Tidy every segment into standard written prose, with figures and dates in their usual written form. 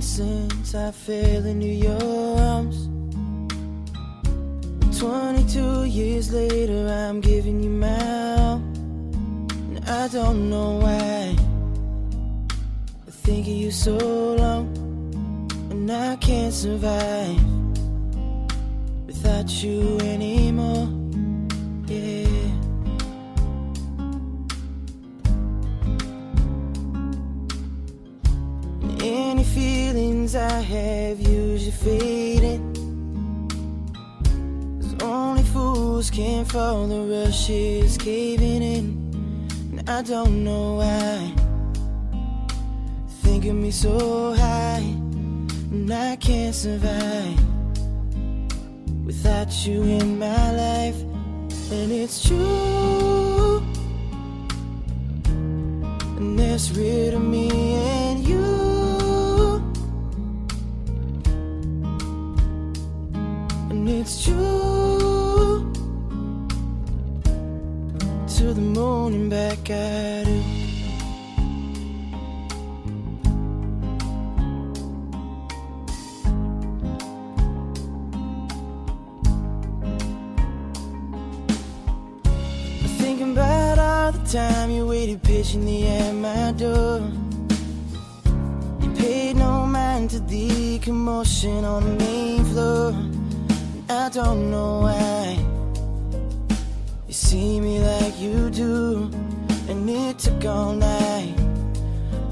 since I fell into your arms. 22 years later, I'm giving you my all. And I don't know why I think of you so long, and I can't survive without you anymore. Yeah. And any feelings I have usually fading. Only fools can fall, the rush is caving in. And I don't know why think of me so high, and I can't survive without you in my life. And it's true, and that's rid of me and you. And it's true, to the moon and back I do. Thinking about all the time you waited patiently at my door. You paid no mind to the commotion on the main floor. And I don't know why you see me like you do. And it took all night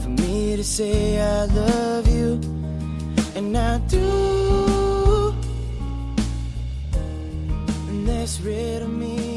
for me to say I love you. And I do. And that's rid of me.